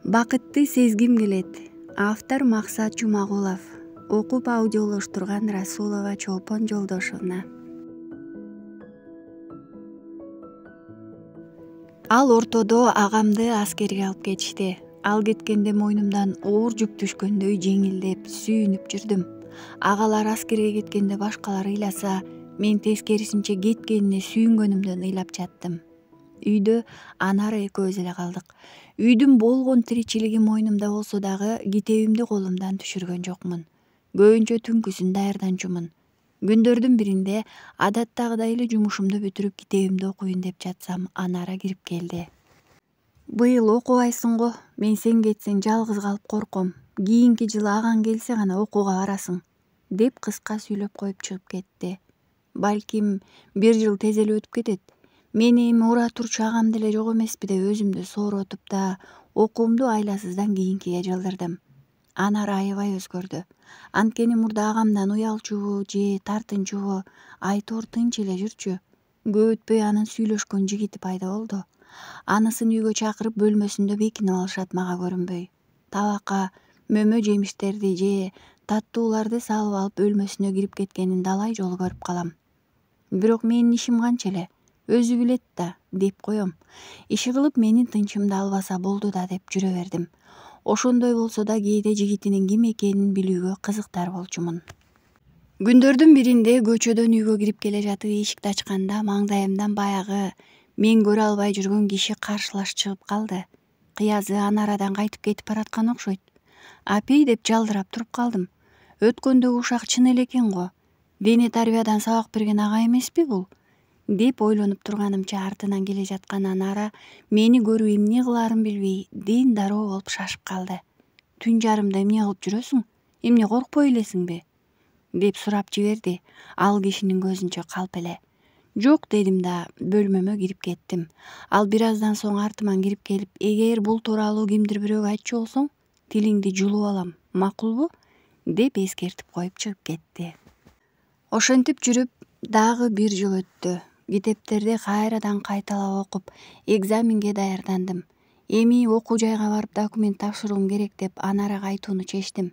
Бакытты сезгим келет. Автор Максат Жумагулов. Окуп аудиолоштурган Расулова Чолпон Жолдошовна. Ал ортодо агамды аскерге алып кетишти. Ал кеткенде мойнумдан оор жүк түшкөндөй жеңилдеп, сүйүнүп жүрдүм. Агалар аскерге кеткенде башкалар ыйласа, мен тескерисинче кеткенине сүйүнгөнүмдөн ыйлап жаттым. Үйдө Анара экөөбүз эле калдык. Үйдүн болгон тиричилиги мойнумда болсо дагы китебимди колумдан түшүргөн жокмун. Көбүнчө түнкүсүн даярданчумун. Күндөрдүн биринде адаттагыдай эле жумушумду бүтүрүп китебимди окуйын деп жатсам, Анара кирип келди. Быйыл окубайсың го, мен сен кетсең жалгыз калып корком. Кийинки жылы агаң келсе гана окууга барасың, деп кыска сүйлөп коюп чыгып кетти. Балким бир жыл тез эле өтүп кетет. Мен эми ура турчу агам деле жок эмеспи деп өзүмдү сооротуп да окуумду айласыздан кийинкиге жылдырдым. Анара аябай өзгөрдү. Анткени мурда агамдан уялчубу же тартынчубу, айтор тынч эле жүрчү. Көп өтпөй анын сүйлөшкөн жигити пайда болду. Анысын үйгө чакырып бөлмөсүндө бекинип алышат мага көрүнбөй. Табакка мөмө жемиштерди же таттууларды салып алып бөлмөсүнө кирип кеткенин далай жолу көрүп калам. Бирок менин ишим канча эле, өзү билет да, деп коем. Иши кылып менин тынчымды албаса болду да деп жүрө бердим. Ошондой болсо да кээде жигитинин ким экенин билүүгө кызыктар болчумун. Күндөрдүн биринде көчөдөн үйгө кирип келе жатып эшикти ачканда маңдайымдан баягы мен көрө албай жүргөн киши каршылаш чыгып калды. Кыязы Анарадан кайтып кетип бараткан окшойт. Апей деп жалдырап туруп калдым. Өткөндөгү ушак чын эле экен го. Дене тарбиядан сабак берген ага эмеспи бул? Деп ойлонуп турганымча артынан келе жаткан Анара мени көрүп эмне кылаарын билбей ден дароо болуп шашып калды. Түн жарымда эмне кылып жүрөсүң? Эмне коркпой элесиңби? Деп сурап жиберди, ал кишинин көзүнчө калп эле. Жок дедим да бөлмөмө кирип кеттим. Ал бир аздан соң артыман кирип келип, эгер бул тууралуу кимдир бирөөгө айтчу болсоң, тилиңди жулуп алам, макулбу? Деп эскертип коюп чыгып кетти. Ошентип жүрүп дагы бир жыл өттү. Китептерди кайрадан кайталап окуп, экзаменге даярдандым. Эми окуу жайга барып документ тапшыруум керек деп Анарага айтууну чечтим.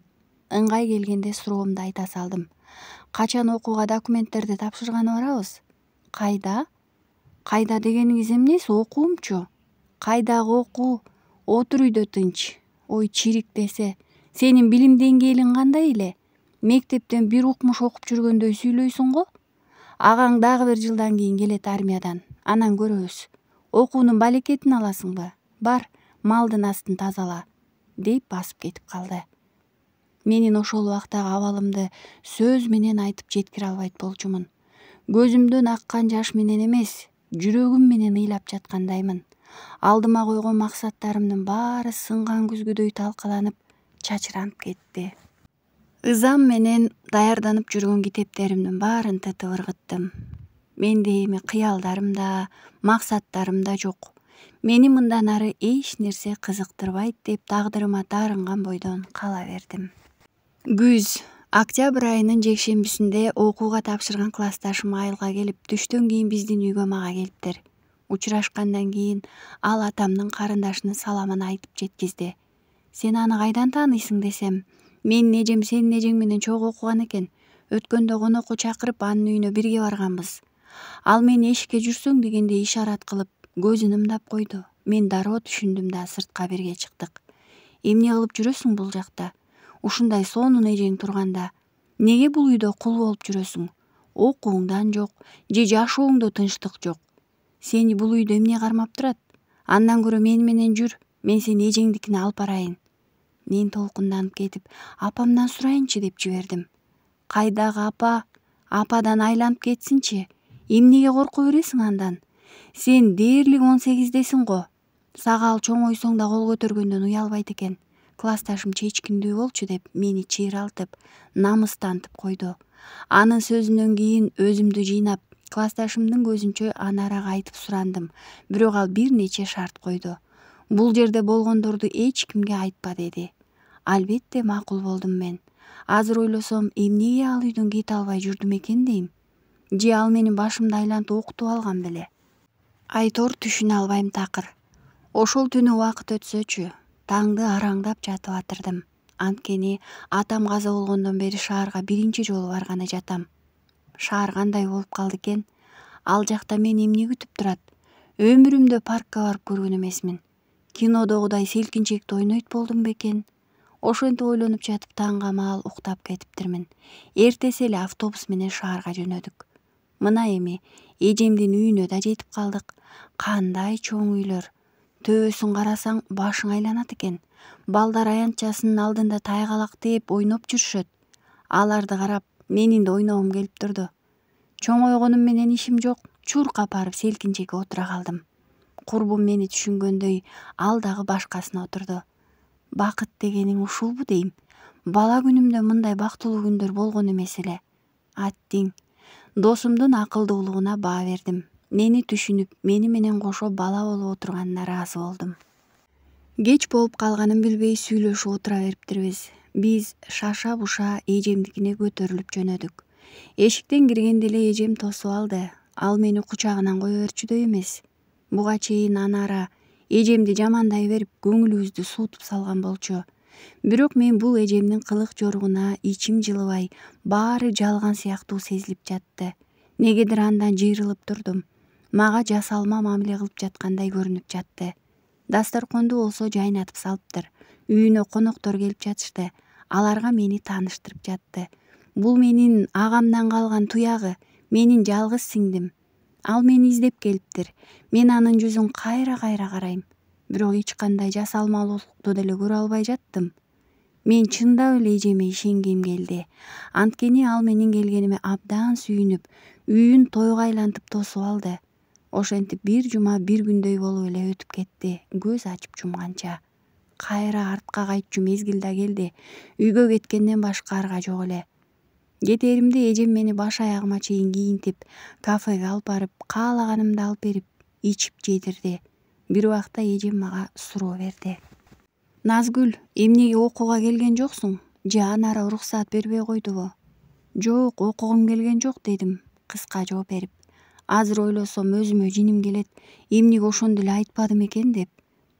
Ыңгай келгенде суроомду айта салдым. Качан окууга документтерди тапшырганы барабыз? Кайда? Кайда дегениңиз эмнеси? Окуумчу. Кайдагы окуу? Отур үйдө тынч. Ой, чирик десе. Сенин билим деңгээлиң кандай эле? Мектептен бир укмуш окуп жүргөндөй сүйлөйсүң го? Агаң дагы бир жылдан кийин келет армиядан. Анан көрөбүз. Окуунун балекетин аласыңбы? Бар, малдын астын тазала. Деп басып кетип калды. Менин ошол убактагы абалымды сөз менен айтып жеткире албайт болчумун. Көзүмдөн аккан жаш менен эмес, жүрөгүм менен ыйлап жаткандаймын. Алдыма койгон максаттарымдын баары сынган күзгүдөй талкаланып, чачыранып кетти. Ызам менен даярданып жүргөн китептеримдин баарын тытып ыргыттым. Менде эми кыялдарым да, максаттарым да жок. Мени мындан ары эч нерсе кызыктырбайт деп тагдырыма таарынган бойдон кала бердим. Күз. Октябрь айынын жекшембисинде окууга тапшырган классташым айылга келип, түштөн кийин биздин үйгө мага келиптир. Учурашкандан кийин ал атамдын карындашынын саламын айтып жеткизди. Сен аны кайдан тааныйсың десем, менин эжем сенин эжең менен чогуу окуган экен. Өткөндө конокко чакырып анын үйүнө бирге барганбыз. Ал мени эшикке жүрсөң дегенде ишарат кылып, көзүн ымдап койду. Мен дароо түшүндүм да сыртка бирге чыктык. Эмне кылып жүрөсүң бул жакта? Ушундай сонун эжең турганда, неге бул үйдө кул болуп жүрөсүң? Окууңдан жок, же жашооңдо тынчтык жок. Сени бул үйдө эмне кармап турат? Андан көрө мени менен жүр, мен сени эжеңдикине алып барайын. Мен толкунданып кетип, апамдан сурайынчы деп жибердим. Кайдагы апа? Ападан айланып кетсинчи. Эмнеге корко бересиң андан? Сен дээрлик 18десиң го. Сага ал чоңойсоң да кол көтөргөндөн уялбайт экен. Классташым чечкиндүү болчу деп мени чыйралтып, намыстантып койду. Анын сөзүнөн кийин өзүмдү жыйнап, классташымдын көзүнчө Анарага айтып сурандым. Бирок ал бир нече шарт койду. Бул жерде болгондорду эч кимге айтпа деди. Албетте макул болдум мен. Азыр ойлосом, эмнеге ал үйдөн кете албай жүрдүм экен дейм. Же ал менин башымды айлантып окутуп алган беле? Айтор түшүнө албайм такыр. Ошол түнү убакыт өтсөчү, таңды араңдап жатып атырдым. Анткени атам каза болгондон бери шаарга биринчи жолу барганы жатам. Шаар кандай болуп калды экен? Ал жакта мени эмне күтүп турат? Өмүрүмдө паркка барып көргөн эмесмин. Кинодогудай селкинчекти ойнойт болдум бекен? Ошентип ойлонуп жатып таңга маал уктап кетиптирмин. Эртеси эле автобус менен шаарга жөнөдүк. Мына эми эжемдин үйүнө да жетип калдык. Кандай чоң үйлөр. Төбөсүн карасаң башың айланат экен. Балдар аянтчасынын алдында тайгалактеп ойноп жүрүшөт. Аларды карап менин да ойногум келип турду. Чоңойгонум менен ишим жок. Чуркап барып селкинчекке отура калдым. Курбум мени түшүнгөндөй ал дагы башкасына отурду. Бакыт дегениң ушулбу дейм. Бала күнүмдө мындай бактылуу күндөр болгон эмес эле. Аттиң. Досумдун акылдуулугуна баа бердим. Мени түшүнүп, мени менен кошо бала болуп отурганына ыраазы болдум. Кеч болуп калганын билбей сүйлөшүп отура бериптирбиз. Биз шаша буша эжемдикине көтөрүлүп жөнөдүк. Эшиктен киргенде эле эжем тосуп алды. Ал мени кучагынан кое берчүдөй эмес. Буга чейин Анара эжемди жамандай берип көңүлүбүздү суутуп салган болчу. Бирок мен бул эжемдин кылык жоругуна ичим жылыбай, баары жалган сыяктуу сезилип жатты. Негедир андан жыйрылып турдум. Мага жасалма мамиле кылып жаткандай көрүнүп жатты. Дасторконду болсо жайнатып салыптыр. Үйүнө коноктор келип жатышты. Аларга мени тааныштырып жатты. Бул менин агамдан калган туягы, менин жалгыз сиңдим. Ал мени издеп келиптир. Мен анын жүзүн кайра карайм. Бирок эч кандай жасалмалуулукту деле көрө албай жаттым. Мен чындап эле эжеме ишенгем келди. Анткени ал менин келгениме абдан сүйүнүп, үйүн тойго айлантып тосуп алды. Ошентип бир жума бир күндөй болуп эле өтүп кетти, көз ачып жумганча. Кайра артка кайтчу мезгил да келди. Үйгө кеткенден башка арга жок эле. Кетеримде эжем мени баш аягыма чейин кийинтип, кафеге алып барып, каалаганымды алып берип, ичип жедирди. Бир убакта эжем мага суроо берди. Назгүл, эмнеге окууга келген жоксуң? Же Анара уруксаат бербей койдубу? Жок, окугум келген жок дедим, кыска жооп берип. Азыр ойлосом өзүмө жиним келет. Эмнеге ошондо эле айтпадым экен деп.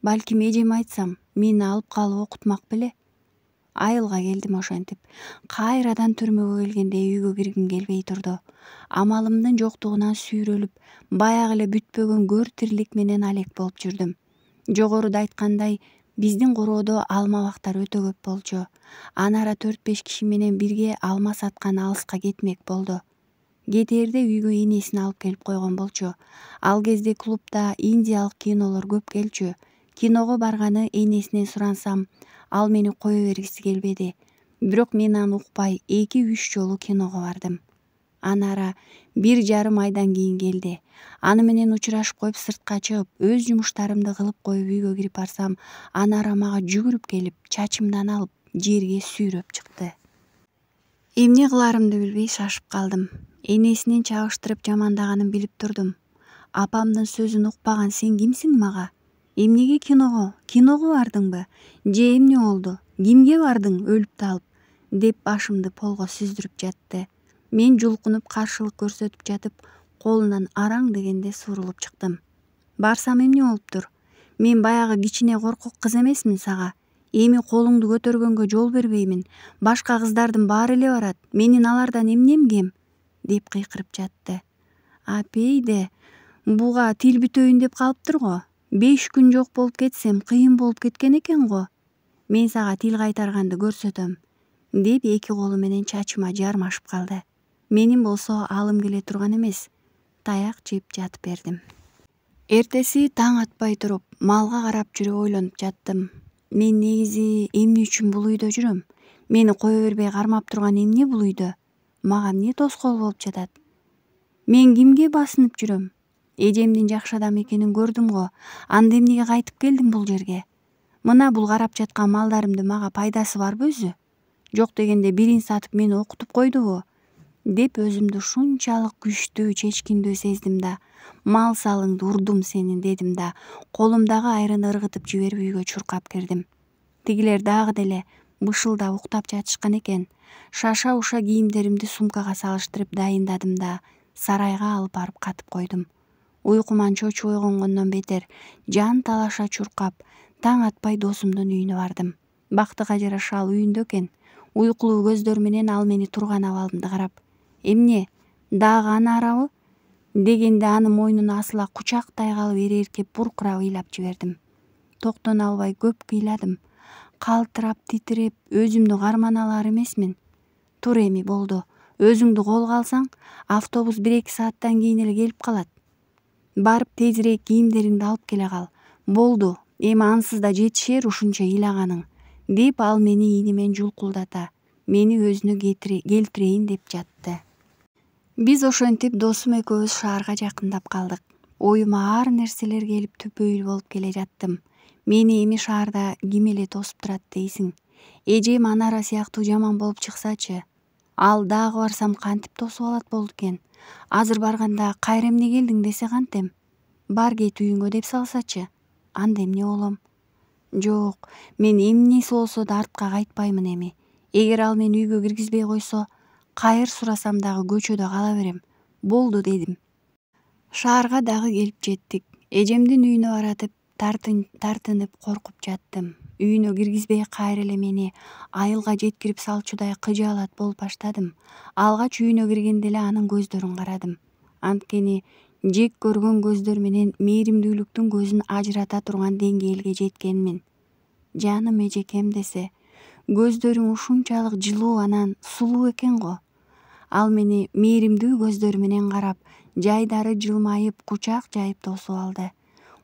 Балким эжеме айтсам, мени алып калып окутмак беле? Айылга келдим ошентип. Кайрадан түрмөгө келгенде үйгө киргим келбей турду. Амалымдын жоктугунан сүйрөлүп, баягы эле бүтпөгөн көр тирилик менен алек болуп жүрдүм. Жогоруда айткандай, биздин короодо алма бактар өтө көп болчу. Анара 4-5 киши менен бирге алма саткан алыска кетмек болду. Кетээрде үйгө энесин алып келип койгон болчу. Ал кезде клубда индиялык кинолор көп келчү. Киного барганы энесинен сурансам, ал мени кое бергиси келбеди. Бирок мен аны укпай 2-3 жолу киного бардым. Анара 1,5 айдан кийин келди. Аны менен учурашып коюп сыртка чыгып, өз жумуштарымды кылып коюп үйгө кирип барсам, Анара мага жүгүрүп келип, чачымдан алып, жерге сүйрөп чыкты. Эмне кыларымды билбей шашып калдым. Энесинин чабыштырып жамандаганын билип турдум. Апамдын сөзүн укпаган сен кимсиң мага? Эмнеге киного? Киного бардыңбы? Же эмне болду? Кимге бардың өлүп талып? Деп башымды полго сүздүрүп жатты. Мен жулкунуп каршылык көрсөтүп жатып, колунан араң дегенде сурулуп чыктым. Барсам эмне болуптур? Мен баягы кичине коркок кыз эмесмин сага. Эми колуңду көтөргөнгө жол бербеймин. Башка кыздардын баары эле барат. Менин алардан эмнем кем? Деп кыйкырып жатты. Апейде, буга тил бүтөйүн деп калыптыр го. 5 күн жок болуп кетсем, кыйын болуп кеткен экен го. Мен сага тил кайтарганды көрсөтөм. Деп 2 колу менен чачыма жармашып калды. Менин болсо алым келе турган эмес. Таяк жеп жатып бердим. Эртеси таң атпай туруп, малга карап жүрүп ойлонуп жаттым. Мен негизи эмне үчүн бул үйдө жүрөм? Мени кое бербей кармап турган эмне бул үйдө? Мага эмне тоскоол болуп жатат? Мен кимге басынып жүрөм? Эжемдин жакшы адам экенин көрдүм го. Анда эмнеге кайтып келдим бул жерге? Мына бул карап жаткан малдарымды мага пайдасы барбы өзү? Жок дегенде бирин сатып мени окутуп койдубу? Деп өзүмдү шунчалык күчтүү, чечкиндүү сездим да, мал салыңды урдум сенин дедим да, колумдагы айрыны ыргытып жиберип үйгө чуркап кирдим. Тигилер дагы деле бышылдап уктап жатышкан экен. Шаша уша кийимдеримди сумкага салыштырып дайындадым да, сарайга алып барып катып койдум. Уйкуман чочуп ойгонгондон бетер жан талаша чуркап, таң атпай досумдун үйүнө бардым. Бактыга жараша ал үйүндө экен. Уйкулуу көздөр менен ал мени турган абалымды карап: «Эмне, дагы анарабы?» дегенде аны мойнуна асыла кучактай калып эреркеп буркурап ыйлап жибердим. Токтоно албай көп кыйладым. Калтырап, титиреп, өзүмдү кармана алар эмесмин. Тур эми, болду. Өзүңдү колго алсаң, автобус 1-2 сааттан кийин эле келип калат. Барып тезирээк кийимдериңди алып келе кал. Болду, эми ансыз да жетишер ушунча ыйлаганың, деп ал мени ийни менен жулкулдата, мени өзүнө келтирейин деп жатты. Биз ошентип досум экөөбүз шаарга жакындап калдык. Оюма ар нерселер келип түпөйүл болуп келе жаттым. Мени эми шаарда ким эле тосуп турат дейсиң? Эжем Анара сыяктуу жаман болуп чыксачы? Ал дагы барсам кантип тосуп алат болду экен? Азыр барганда кайра эмне келдиң десе кантем? Бар кет үйүңө деп салсачы? Анда эмне болом? Жок, мен эмнеси болсо да артка кайтпаймын эми. Эгер ал мени үйгө киргизбей койсо, кайыр сурасам дагы көчөдө кала берем. Болду, дедим. Шаарга дагы келип жеттик. Эжемдин үйүнө баратып тартынып коркуп жаттым. Үйүнө киргизбей кайра эле мени айылга жеткирип салчудай кыжаалат болуп баштадым. Алгач үйүнө киргенде эле анын көздөрүн карадым. Анткени жек көргөн көздөр менен мээримдүүлүктүн көзүн ажырата турган деңгээлге жеткенмин. Жаным эжекем десе, көздөрүң ушунчалык жылуу анан сулуу экен го. Ал мени мээримдүү көздөр менен карап, жайдары жылмайып, кучак жайып тосуп алды.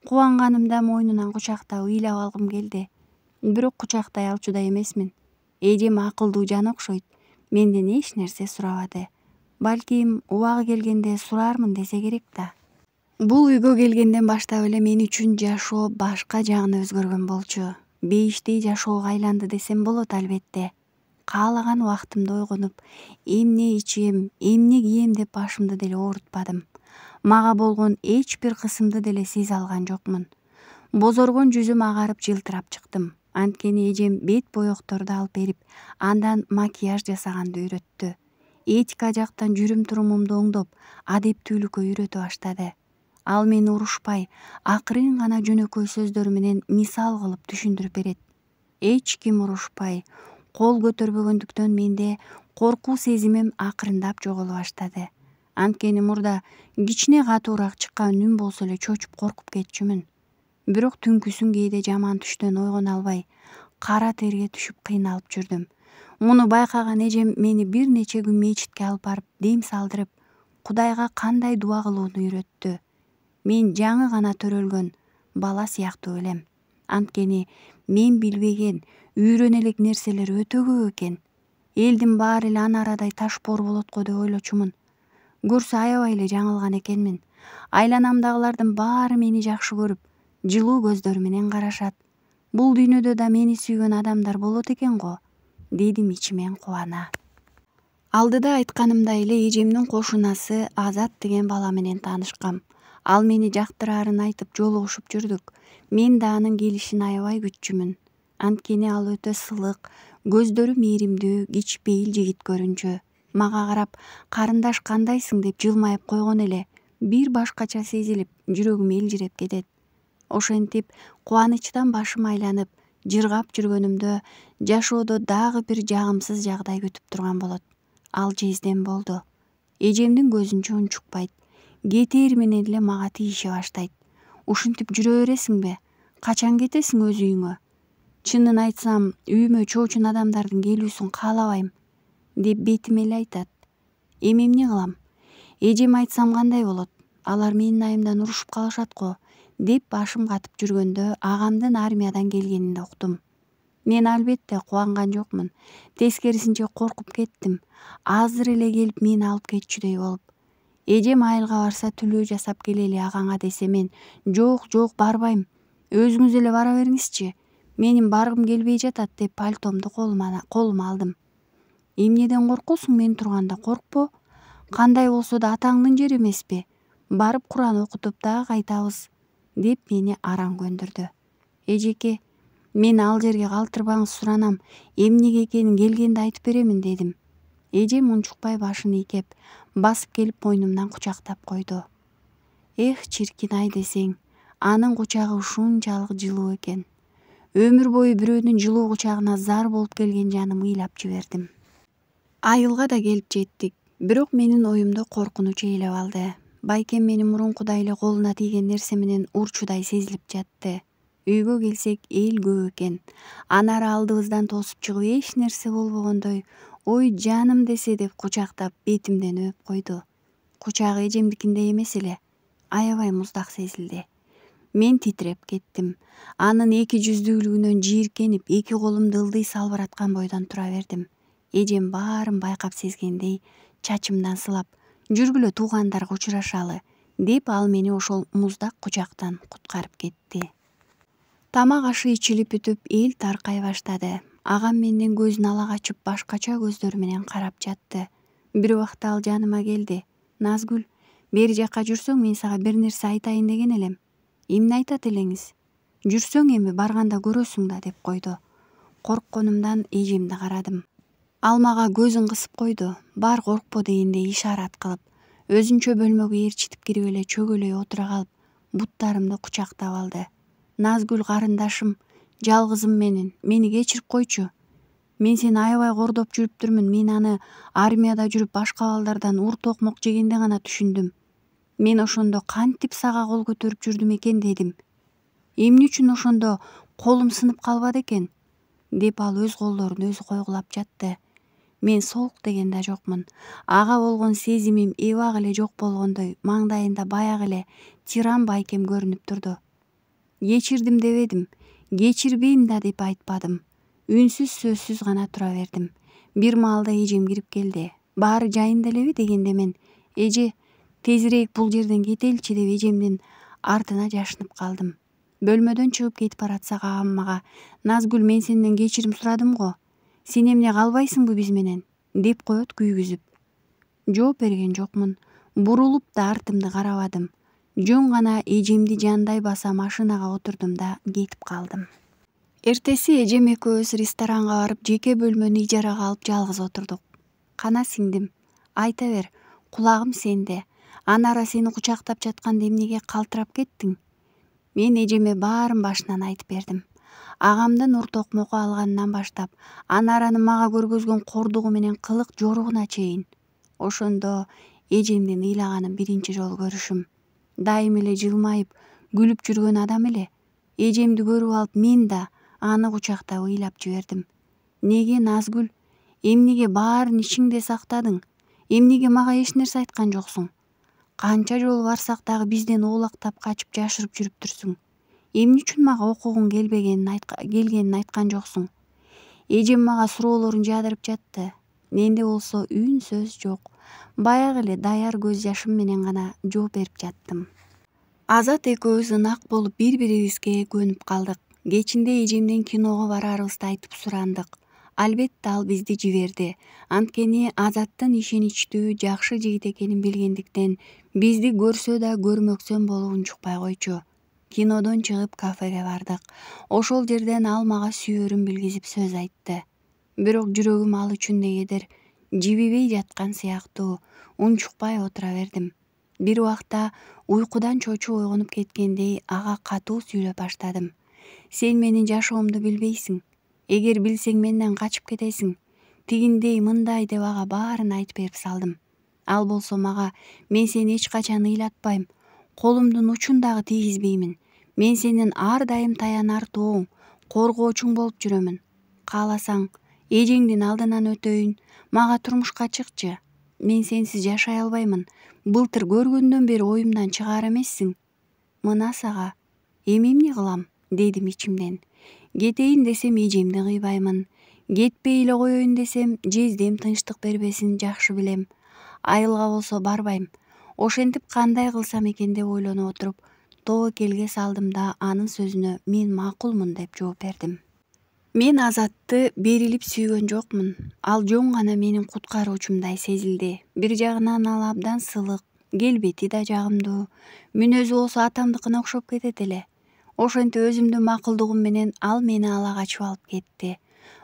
Кубанганымда мойнунан кучактап ыйлап алгым келди. Бирок кучактай алчудай эмесмин. Эжем акылдуу жан окшойт. Менден эч нерсе сурабады. Балким убагы келгенде сурармын десе керек да. Бул үйгө келгенден баштап эле мен үчүн жашоо башка жагына өзгөргөн болчу. Бейиштей жашоого айланды десем болот, албетте. Каалаган убактымда ойгонуп, эмне ичем, эмне кийем деп башымды деле оорутпадым. Мага болгон эч бир кысымды деле сезе алган жокмун. Бозоргон жүзүм агарып жылтырап чыктым. Анткени эжем бет боекторду алып берип, андан макияж жасаганды үйрөттү. Этика жактан жүрүм турумумду оңдоп, адептүүлүккө үйрөтө баштады. Ал мени урушпай, акырын гана жөнөкөй сөздөр менен мисал кылып түшүндүрүп берет. Эч ким урушпай, кол көтөрбөгөндүктөн менде коркуу сезимим акырындап жоголо баштады. Анткени мурда кичине катуураак чыккан үн болсо эле чочуп коркуп кетчүмүн. Бирок түнкүсүн кээде жаман түштөн ойгоно албай, кара терге түшүп кыйналып жүрдүм. Муну байкаган эжем мени бир нече күн мечитке алып барып, дем салдырып, Кудайга кандай дуа кылууну үйрөттү. Мен жаңы гана төрөлгөн бала сыяктуу элем. Анткени мен билбеген, үйрөнө элек нерселер өтө көп экен. Элдин баары эле Анарадай ташбоор болот го деп ойлочумун. Көрсө аябай эле жаңылган экенмин. Айланамдагылардын баары мени жакшы көрүп, жылуу көздөр менен карашат. Бул дүйнөдө да мени сүйгөн адамдар болот экен го, дедим ичимен кубана. Алдыда айтканымдай эле эжемдин кошунасы Азат деген бала менен таанышкам. Ал мени жактыраарын айтып жолугушуп жүрдүк. Мен да анын келишин аябай күтчүмүн. Анткени ал өтө сылык, көздөрү мээримдүү, кичпейил жигит көрүнчү. Мага карап, карындаш кандайсың деп жылмайып койгон эле бир башкача сезилип, жүрөгүм элжиреп кетет. Ошентип кубанычтан башым айланып, жыргап жүргөнүмдө жашоодо дагы бир жагымсыз жагдай күтүп турган болот. Ал жездем болду. Эжемдин көзүнчө унчукпайт. Кетээр менен эле мага тийише баштайт. Ушинтип жүрө бересиңби? Качан кетесиң өз үйүңө? Чынын айтсам, үйүмө чоочун адамдардын келүүсүн каалабайм, деп бетиме эле айтат. Эми эмне кылам? Эжем айтсам кандай болот? Алар менин айымдан урушуп калышат го, деп башым катып жүргөндө агамдын армиядан келгенин уктум. Мен албетте кубанган жокмун. Тескерисинче коркуп кеттим. Азыр эле келип мени алып кетчүдөй болуп. Эжем айылга барса түлөө жасап келели агаңа десе мен жок барбайм. Өзүңүз эле бара бериңизчи. Менин баргым келбей жатат деп пальтомду колума алдым. Эмнеден коркосуң мен турганда? Коркпо. Кандай болсо да атаңдын жери эмеспи? Барып Куран окутуп дагы кайтабыз, деп мени араң көндүрдү. Эжеке, мен ал жерге калтырбаңыз суранам. Эмнеге экенин келгенде айтып беремин, дедим. Эжем унчукпай башын ийкеп, басып келип мойнумдан кучактап койду. Эх, чиркин ай десең, анын кучагы ушунчалык жылуу экен. Өмүр бою бирөөнүн жылуу кучагына зар болуп келген жаным ыйлап жибердим. Айылга да келип жеттик. Бирок менин оюмду коркунуч ээлеп алды. Байкем менин мурункудай эле колуна тийген нерсе менен урчудай сезилип жатты. Үйгө келсек эл көп экен. Анары алдыбыздан тосуп чыгып эч нерсе болбогондой, ой жаным десе деп кучактап бетимден өп койду. Кучагы эжемдикиндей эмес эле, аябай муздак сезилди. Мен титиреп кеттим. Анын эки жүздүүлүгүнөн жийиркенип, эки колумду ылдый салбыраткан бойдон тура бердим. Эжем баарын байкап сезгендей чачымдан сылап, жүргүлө туугандарга учурашалы деп ал мени ошол муздак кучактан куткарып кетти. Тамак ашы ичилип бүтүп эл таркай баштады. Агам менден көзүн ала качып башкача көздөр менен карап жатты. Бир убакта ал жаныма келди. Назгүл, бери жакка жүрсөң мен сага бир нерсе айтайын деген элем. Эмне айтат элеңиз? Жүрсөң эми барганда көрөсүң да деп койду. Коркконумдан эжемди карадым. Ал мага көзүн кысып койду. Бар коркпо дегендей ишарат кылып, өзүнчө бөлмөгө ээрчитип кирип эле чөгөлөй отура калып, буттарымды кучактап алды. Назгүл карындашым, жалгызым мени кечирип койчу. Мен сени аябай кордоп жүрүптүрмүн. Мен аны армияда жүрүп башка балдардан ур токмок жегенде гана түшүндүм. Мен ошондо кантип сага кол көтөрүп жүрдүм экен дедим. Эмне үчүн ошондо колум сынып калбады экен? Деп ал өз колдорун өзү койгулап жатты. Мен солк деген да жокмун. Ага болгон сезимим эбак эле жок болгондой, маңдайында баягы эле тиран байкем көрүнүп турду. Кечирдим дебедим, кечирбейм да деп айтпадым. Үнсүз сөзсүз гана тура бердим. Бир маалда эжем кирип келди. Баары жайында элеби дегенде мен, эже, тезирээк бул жерден кетеличи деп эжемдин артына жашынып калдым. Бөлмөдөн чыгып кетип баратсак агам мага, Назгүл, мен сенден кечирим сурадым го. Сен эмне калбайсыңбы биз менен? Деп коет күйгүзүп. Жооп берген жокмун. Бурулуп да артымды карабадым. Жөн гана эжемди жандай баса машинага отурдум да кетип калдым. Эртеси эжем экөөбүз ресторанга барып жеке бөлмөнү ижарага алып жалгыз отурдук. Кана сиңдим, айта бер, кулагым сенде. Анара сени кучактап жатканда эмнеге калтырап кеттиң? Мен эжеме баарын башынан айтып бердим. Агамдын ур токмокко алганынан баштап, Анараны мага көргөзгөн кордугу менен кылык жоругуна чейин. Ошондо эжемдин ыйлаганын биринчи жолу көрүшүм. Дайым эле жылмайып, күлүп жүргөн адам эле. Эжемди көрүп алып мен да аны кучактап ыйлап жибердим. Неге, Назгүл? Эмнеге баарын ичиңде сактадың? Эмнеге мага эч нерсе айткан жоксуң? Канча жолу барсак дагы бизден оолактап качып жашырып жүрүптүрсүң. Эмне үчүн мага окугуң келгенин айткан жоксуң? Эжем мага суроолорун жаадырып жатты. Менде болсо үн сөз жок. Баягы эле даяр көз жашым менен гана жооп берип жаттым. Азат экөөбүз ынак болуп бири-бирибизге көнүп калдык. Кечинде эжемден киного бараарыбызды айтып сурандык. Албетте ал бизди жиберди. Анткени Азаттын ишеничтүү, жакшы жигит экенин билгендиктен бизди көрсө да көрмөксөн болуп унчукпай койчу. Кинодон чыгып кафеге бардык. Ошол жерден ал мага сүйөрүн билгизип сөз айтты. Бирок жүрөгүм ал үчүн негедир жибибей жаткан сыяктуу унчукпай отура бердим. Бир убакта уйкудан чочуп ойгонуп кеткендей ага катуу сүйлөп баштадым. Сен менин жашоомду билбейсиң. Эгер билсең менден качып кетесиң. Тигиндей мындай деп ага баарын айтып берип салдым. Ал болсо мага, мен сени эч качан ыйлатпайм. Колумдун учун дагы тийгизбеймин. Мен сенин ар дайым таянар тооң, коргоочуң болуп жүрөмүн. Кааласаң, эжеңдин алдынан өтөйүн, мага турмушка чыкчы. Мен сенсиз жашай албаймын. Былтыр көргөндөн бери оюмдан чыгаар эмессиң. Мына сага. Эми эмне кылам? Дедим ичимден. Кетейин десем эжемди кыйбаймын. Кетпей эле коеюн десем жездем тынчтык бербесин жакшы билем. Айылга болсо барбайм. Ошентип кандай кылсам экен деп ойлонуп отуруп, тобокелге салдым да анын сөзүнө мен макулмун деп жооп бердим. Мен Азатты берилип сүйгөн жокмун. Ал жөн гана менин куткаруучумдай сезилди. Бир жагынан ал абдан сылык, келбети да жагымдуу. Мүнөзү болсо атамдыкына окшоп кетет эле. Ошентип өзүмдүн макулдугум менен ал мени ала качып алып кетти.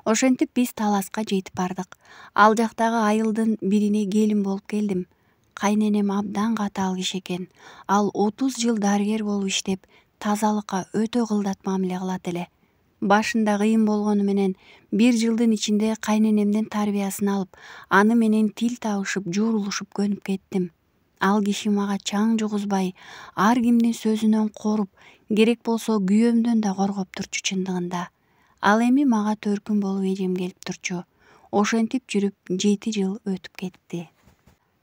Ошентип биз таласка жетип бардык. Ал жактагы айылдын бирине келин болуп келдим. Кайненем абдан катаал киши экен. Ал 30 жыл дарыгер болуп иштеп, тазалыкка өтө кылдат мамиле кылат эле. Башында кыйын болгону менен 1 жылдын ичинде кайненемдин тарбиясын алып, аны менен тил табышып, жуурулушуп көнүп кеттим. Ал киши мага чаң жугузбай, ар кимдин сөзүнөн коруп, керек болсо күйөөмдөн да коргоп турчу чындыгында. Ал эми мага төркүн болуп эжем келип турчу. Ошентип жүрүп 7 жыл өтүп кетти.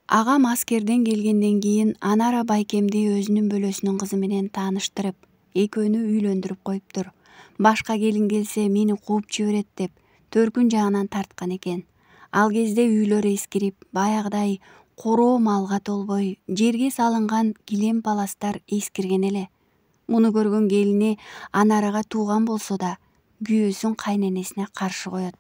Агам аскерден келгенден кийин Анара байкемди өзүнүн бөлөсүнүн кызы менен тааныштырып, экөөнү үйлөндүрүп коюптур. Башка келин келсе мени кууп жиберет деп төркүн жагынан тарткан экен. Ал кезде үйлөр эскирип, баягыдай короо малга толбой, жерге салынган килем паластар эскирген эле. Муну көргөн келини Анарага тууган болсо да, күйөөсүн кайненесине каршы коет.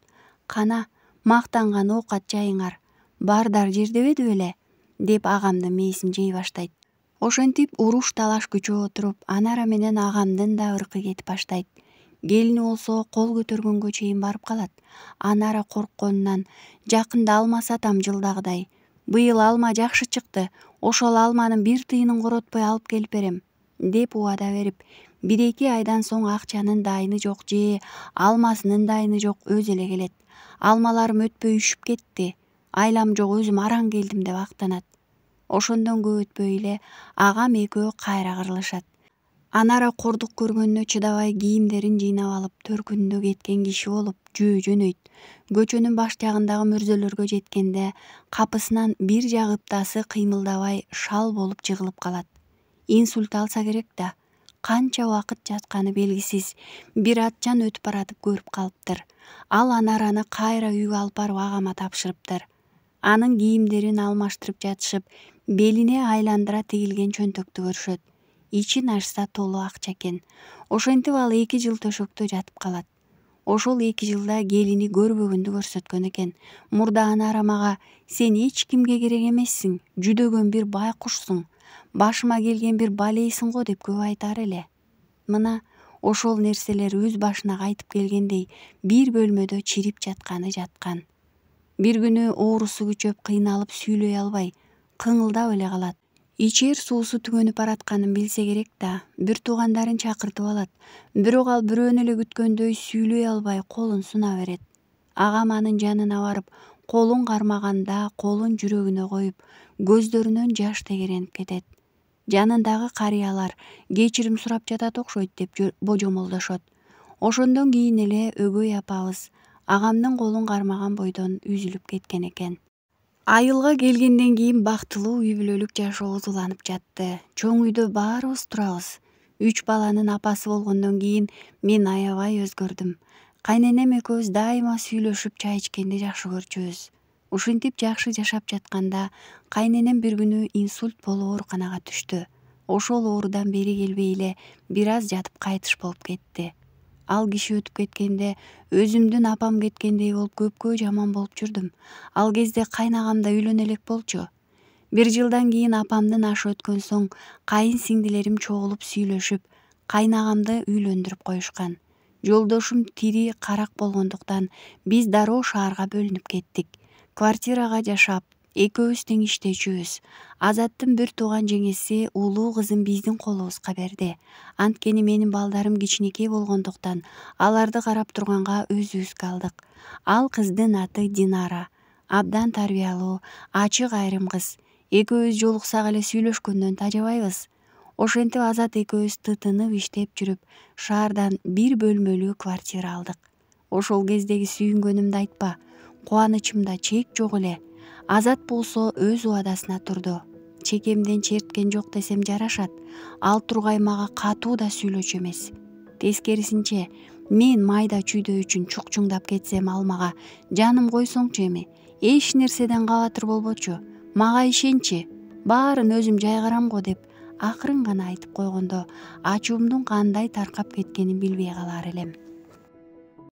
Кана, мактанган оокат жайыңар, бардар жердебеди беле? Деп агамдын мээсин жей баштайт. Ошентип уруш талаш күчөп отуруп, Анара менен агамдын да ыркы кетип баштайт. Келини болсо кол көтөргөнгө чейин барып калат. Анара коркконунан жакында алма сатам жылдагыдай. Быйыл алма жакшы чыкты, ошол алманын 1 тыйынын коротпой алып келип берем, деп убада берип, 1-2 айдан соң акчанын дайыны жок же алмасынын дайыны жок өзү эле келет. Алмаларым өтпөй үшүп кетти. Айлам жок, өзүм араң келдим деп актанат. Ошондон көп өтпөй эле агам экөө кайра кырылышат. Анара кордук көргөнүнө чыдабай кийимдерин жыйнап алып, төркүнүнө кеткен киши болуп жөнөйт. Көчөнүн баш жагындагы мөрзөлөргө жеткенде капысынан бир жак ыптасы кыймылдабай шал болуп жыгылып калат. Инсульт алса керек да. Канча убакыт жатканы белгисиз. Бир атчан өтүп баратып көрүп калыптыр. Ал Анараны кайра үйгө алып барып агама тапшырыптыр. Анын кийимдерин алмаштырып жатышып, белине айландыра тигилген чөнтөктү көрүшөт. Ичин ачса толу акча экен. Ошентип ал 2 жыл төшөктө жатып калат. Ошол 2 жылда келини көрбөгөндү көрсөткөн экен. Мурда Анара мага: "Сен эч кимге керек эмессиң, жүдөгөн бир байкушсуң, башыма келген бир балейсиң го" деп көп айтар эле. Мына ошол нерселер өз башына кайтып келгендей бир бөлмөдө чирип жатканы жаткан. Бир күнү оорусу күчөп, кыйналып сүйлөй албай, кыңылдап эле калат. Ичер суусу түгөнүп баратканын билсе керек да, бир туугандарын чакыртып алат. Бирок ал бирөөнү эле күткөндөй сүйлөй албай колун суна берет. Агам анын жанына барып, колун кармаганда колун жүрөгүнө коюп, көздөрүнөн жаш тегеренип кетет. Жанындагы карыялар кечирим сурап жатат окшойт деп божомолдошот. Ошондон кийин эле өгөй апабыз агамдын колун кармаган бойдон үзүлүп кеткен экен. Айылга келгенден кийин бактылуу үй бүлөлүк жашообуз уланып жатты. Чоң үйдө баарыбыз турабыз. 3 баланын апасы болгондон кийин мен аябай өзгөрдүм. Кайненем экөөбүз дайыма сүйлөшүп чай ичкенди жакшы көрчүбүз. Ушинтип жакшы жашап жатканда кайненем бир күнү инсульт болуп ооруканага түштү. Ошол оорудан бери келбей эле бир аз жатып кайтыш болуп кетти. Ал киши өтүп кеткенде өзүмдүн апам кеткендей болуп көпкө жаман болуп жүрдүм. Ал кезде кайнагам да үйлөнө элек болчу. 1 жылдан кийин апамдын ашы өткөн соң кайын сиңдилерим чогулуп сүйлөшүп, кайнагамды үйлөндүрүп коюшкан. Жолдошум тири карак болгондуктан биз дароо шаарга бөлүнүп кеттик. Квартирага жашап, экөөбүз тең иштечүбүз. Азаттын бир тууган жеңеси улуу кызын биздин колубузга берди. Анткени менин балдарым кичинекей болгондуктан аларды карап турганга өзүбүз калдык. Ал кыздын аты Динара. Абдан тарбиялуу, ачык айрым кыз. Экөөбүз жолуксак эле сүйлөшкөндөн тажабайбыз. Ошентип Азат экөөбүз тытынып иштеп жүрүп, шаардан 1 бөлмөлүү квартира алдык. Ошол кездеги сүйүнгөнүмдү айтпа. Кубанычымда чек жок эле. Азат болсо өз убадасына турду. Чекемден черткен жок десем жарашат. Ал тургай мага катуу да сүйлөчү эмес. Тескерисинче, мен майда чүйдө үчүн чукчуңдап кетсем ал мага: "Жаным койсоңчу эми, эч нерседен кабатыр болбочу. Мага ишенчи, баарын өзүм жайгарам го" деп акырын гана айтып койгондо ачуумдун кандай таркап кеткенин билбей калар элем.